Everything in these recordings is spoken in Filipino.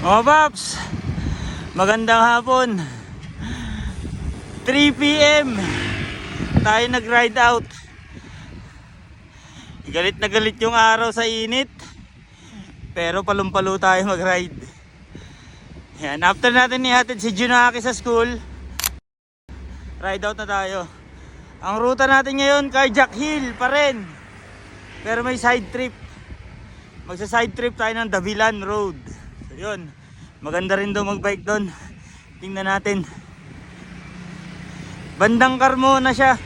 Mga paps, magandang hapon. 3 PM tayo nag-ride out. Galit na galit yung araw sa init, pero palumpalo tayo mag-ride. Yan, after natin ihatid si Junaki sa school, ride out na tayo. Ang ruta natin ngayon, Carjack Hill pa rin, pero may side trip. Magsa-side trip tayo ng Davilan Road. So yun, maganda rin daw mag-bike doon. Tingnan natin. Bandang Carmona siya.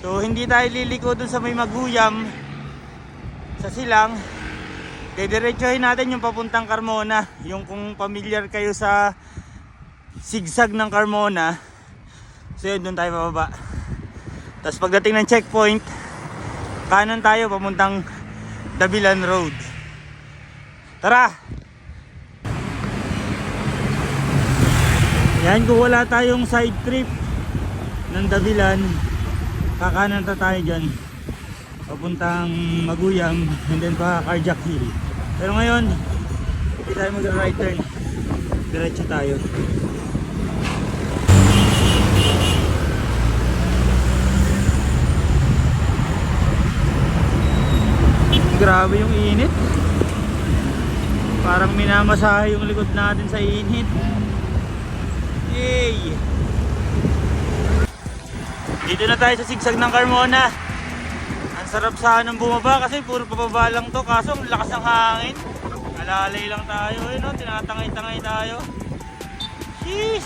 So hindi tayo liliko doon sa may Maguyam, sa Silang. Didiretsuhin natin yung papuntang Carmona. Yung kung familiar kayo sa sigsag ng Carmona, so yun, doon tayo bababa. Tapos pagdating ng checkpoint, kanan tayo papuntang Davilan Road. Tara! Yan, kung wala tayong side trip ng Davilan, kakanan tayo dyan papuntang Maguyam and then pa Carjack Hill. Pero ngayon, hindi tayo mag-right turn, diretso tayo. Grabe yung init, parang minamasahe yung likod natin sa init. Yay! Dito na tayo sa sigsag ng Carmona. Ang sarap sanang bumaba kasi puro pababa lang to, kaso ang lakas ng hangin. Alalay lang tayo, no? Tinatangay-tangay tayo. Jeez!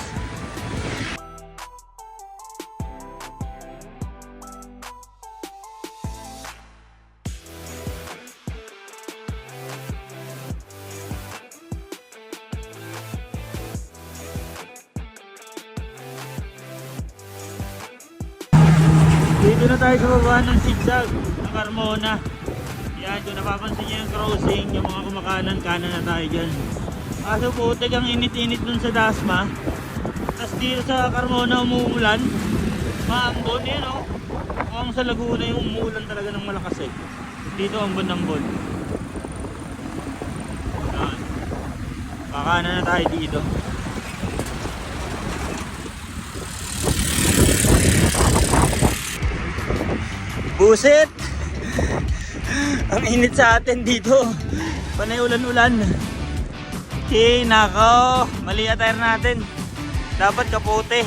Dito na tayo sa baba ng sigsag ng Carmona. Yan, kung napapansin nyo yung crossing, yung mga kumakanan, kanan na tayo dyan. Kaso putik ang init-init dun sa Dasma. Tapos dito sa Carmona umuulan. Maambon yan, oh. Kung sa Laguna yung umuulan talaga ng malakas eh. Dito ang ambon. Yan. Kakanan na tayo dito. Buset! Ang init sa atin dito. Panay ulan-ulan. Okay, nako. Mali attire natin. Dapat kapote.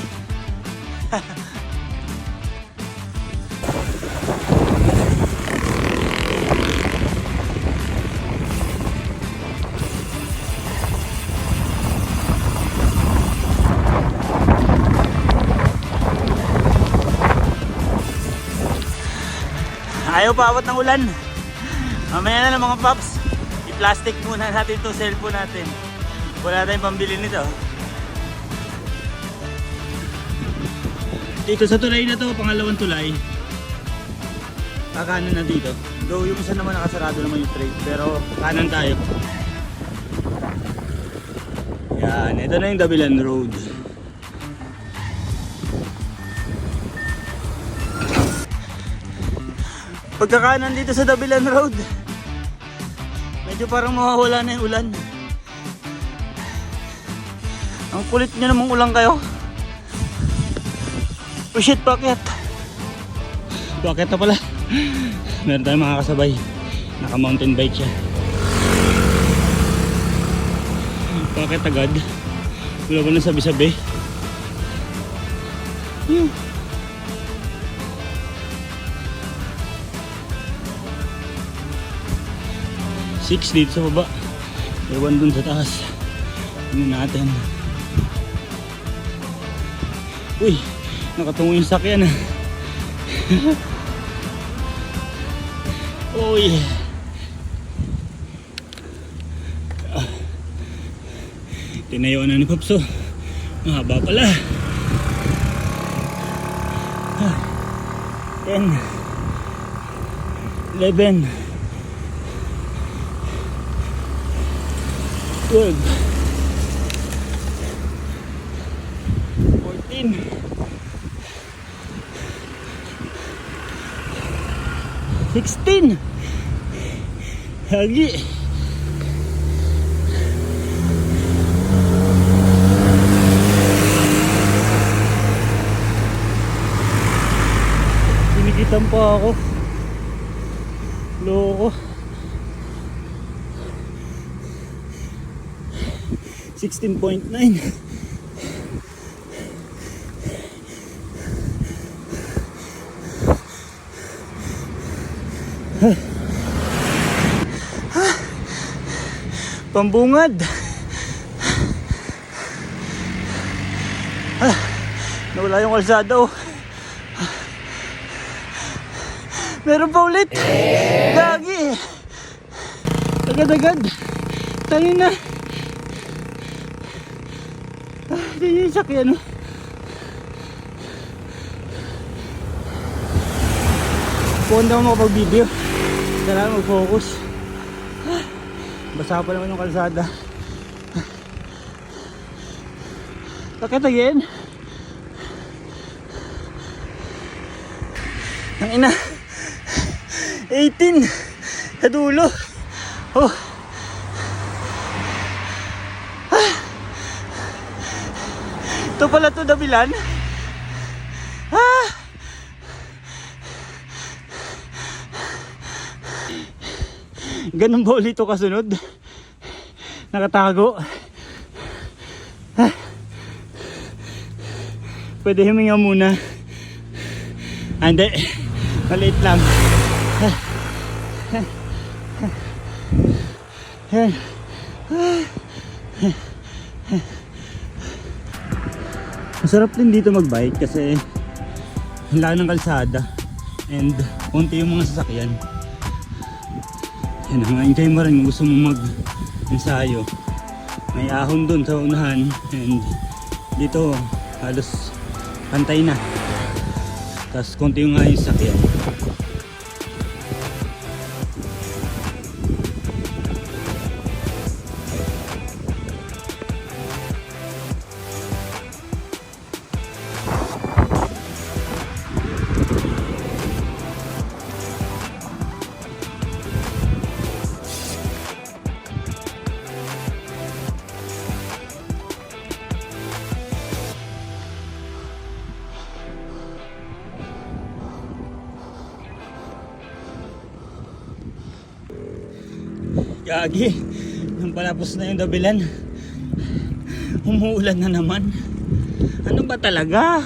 Ayaw pa awat ng ulan. Mamaya na lang mga paps. I-plastic muna natin itong cellphone natin. Wala tayong pambili nito. Dito sa tulay na to, pangalawang tulay. Kakanan na dito. Though yung isa naman nakasarado naman yung straight, pero kanan tayo. Yan, ito na yung Davilan Road. Pagkakanan dito sa Davilan Road, medyo parang mawawala na yung ulan. Ang kulit nyo namang ulang kayo. Oh shit, bakit? Bakit na pala? Meron tayong makakasabay. Naka mountain bike siya. Bakit agad? Wala ba nang sabi-sabi? 6 dito sa baba, ewan dun sa taas. Tingnan natin. Uy, nakatungo yung sakyan. Oh yeah. Tinayo na ni Popso. Mahaba pala. 10 11 12 14 16 lagi pa ako. Loko. 16.9. Pambungad. Nawala yung kalsada oh. Meron pa ulit. Gagi. Agad-agad. Tayo na. Ito yung sakyan oh. Kung daw makapag-video, kailangan mag-focus. Basa pa naman yung kalsada. Bakit again? Ang ina 18 sa dulo. Oh. Ito pala to, dabilan. Ganun ba ulit ito kasunod? Nakatago. Pwede huminga muna. Hindi. Maliit lang. Masarap din dito magbike kasi ang laki ng kalsada and konti yung mga sasakyan. Yan ang enjoy mo rin kung gusto mo mag-ensayo. May ahon dun sa unahan and dito halos pantay na. Tapos konti yung nga yung sasakyan. Gagi, nang palapos na yung dabilan, umuulan na naman. Ano ba talaga?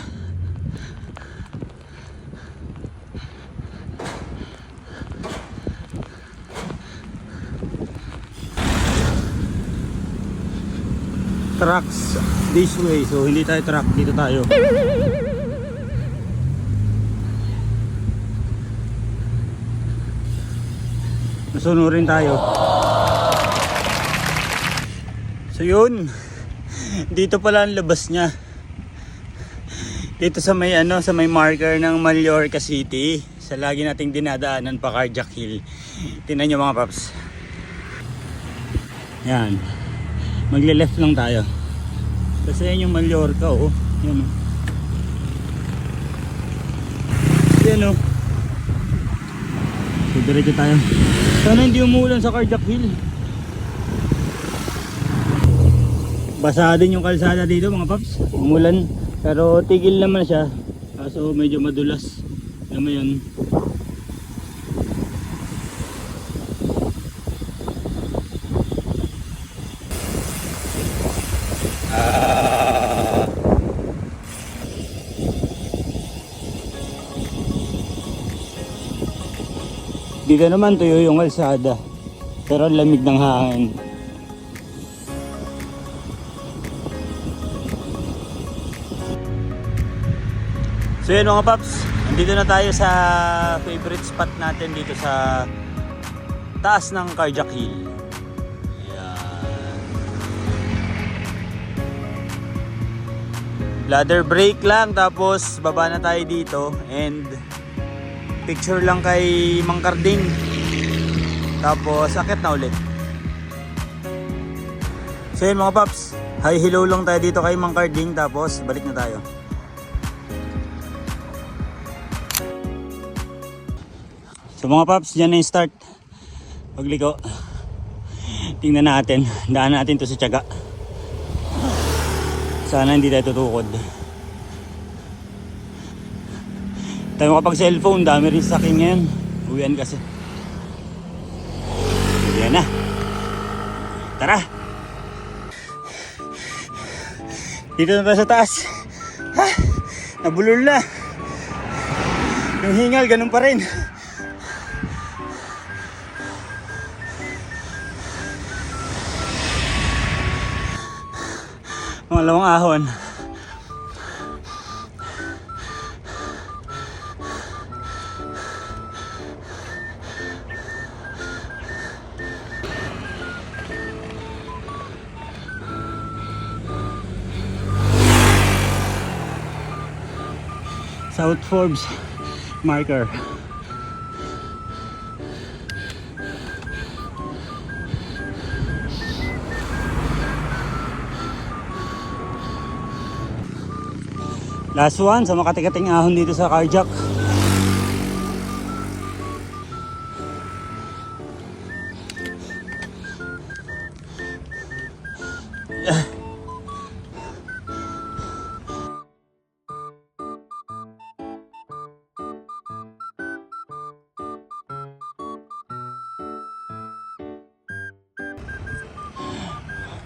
Trucks this way, so hindi tayo truck, dito tayo. Nasunurin tayo. So yun, dito pala ang labas niya. Dito sa may sa may marker ng Mallorca City, sa lagi nating dinadaanan pa Carjack Hill. Tingnan niyo mga paps. Yan. Magle-left lang tayo. Kasi yan yung Mallorca oh. Yan oh. Yan oh. So diretso tayo. Sana hindi umuulan sa Carjack Hill. Basa din yung kalsada dito mga paps. Umulan. Pero tigil naman siya. Kaso medyo madulas. Alam mo yun. Dito naman tuyo yung kalsada. Pero lamig ng hangin. So yun mga paps, nandito na tayo sa favorite spot natin dito sa taas ng Carjack Hill. Ayan. Ladder break lang tapos baba na tayo dito and picture lang kay Mang Carding. Tapos akit na ulit. So yun mga paps, hi hello lang tayo dito kay Mang Carding tapos balik na tayo. So mga paps, dyan na yung start. Pagliko. Tingnan natin. Daan natin to sa tiyaga. Sana hindi tayo tutukod. Tayo makapag cellphone, dami rin sa akin ngayon. Uwian kasi. Uwian na. Tara! Dito na tayo sa taas. Ha? Nabulol na. Yung hingal, ganun pa rin. Pangalawang ahon. South Forbes marker. Last one sa makatikating ahon dito sa Carjack.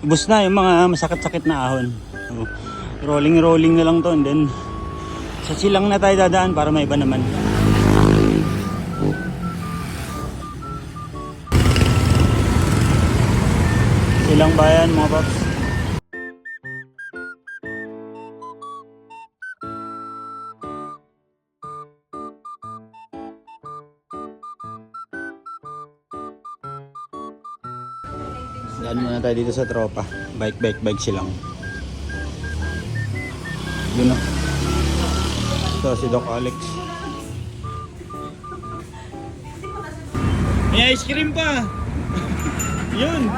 Ubus na yung mga masakit-sakit na ahon. So, rolling na lang to, and then sa silang na tayo dadaan para may iba naman. Silang bayan mga paps. Daan muna tayo dito sa tropa. Bike silang. Yun na. Ito si Doc Alex. May ice cream pa. Yun.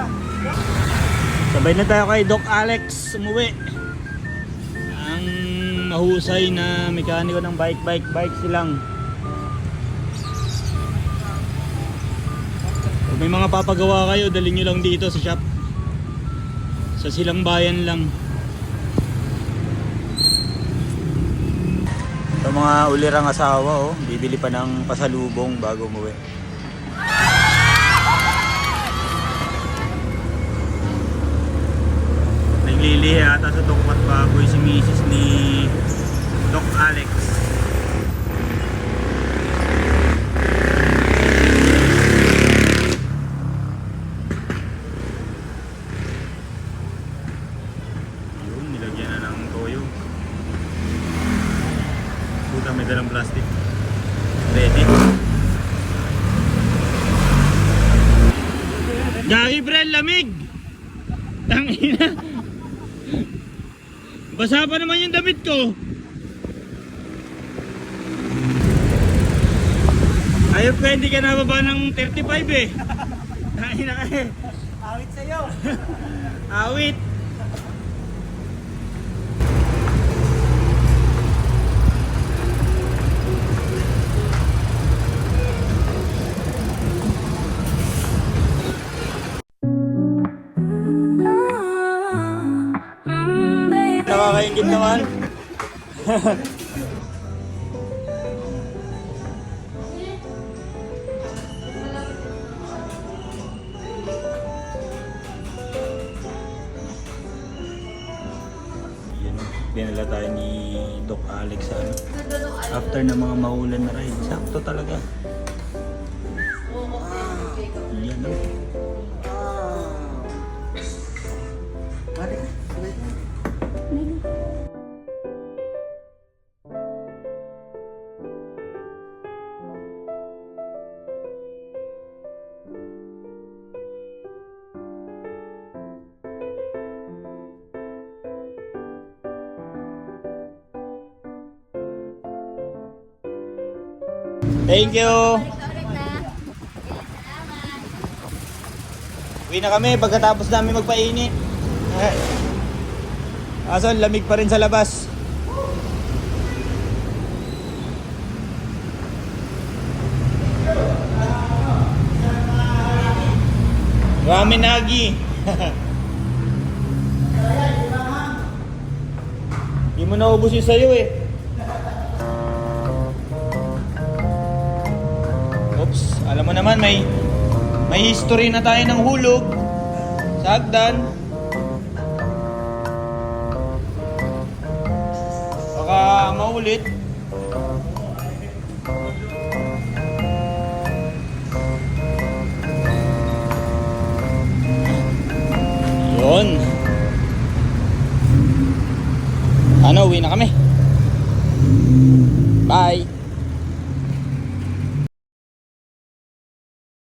Sabay na tayo kay Doc Alex umuwi. Ang mahusay na mekaniko ng bike silang. Kung may mga papagawa kayo, dalhin nyo lang dito sa shop. Sa silang bayan lang. Ito mga ulirang asawa, oh, bibili pa ng pasalubong bago umuwi. Naglilihi ata sa Tokpat Baboy si Mrs. ni Doc Alex. Ayun, nilagyan na ng toyo. Puta, may dalang plastic. Ready. Gagi Brel, lamig! Tangina! Basa pa naman yung damit ko. Ayun pa, hindi ka nababa ng 35 eh. Tangina ka eh. Awit sa'yo. Awit. Nakakaingit naman. Dinala tayo ni Doc Alex sa ano, after ng mga maulan na ride. Sakto talaga. Yan o. Thank you. Uwi na kami pagkatapos namin magpainit. Kaso lamig pa rin sa labas. Ramen-nagi. Hindi mo naubos yung sayo eh. Alam mo naman, may history na tayo ng hulog sa hagdan. Baka maulit. Yun. Ano, uwi na kami. Bye.